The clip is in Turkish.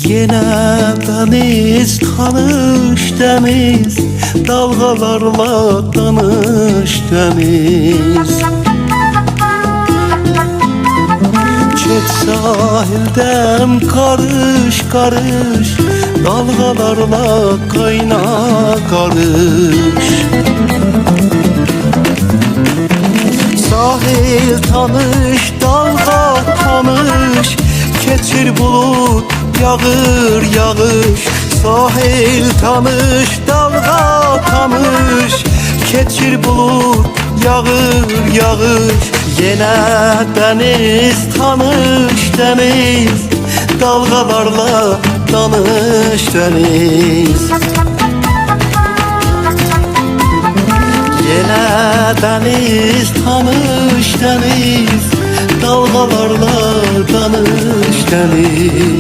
Yine deniz, tanış deniz, dalgalarla tanış deniz. Çek sahilden karış karış, dalgalarla kayna karış. Sahil tanış, dalga tanış, keçir bulut, yağır yağış. Sahil tanış, dalga tanış, keçir bulut, yağır yağış. Yine deniz, tanış deniz, dalgalarla tanış deniz. Yine deniz, tanış deniz, dalgalarla tanış deniz.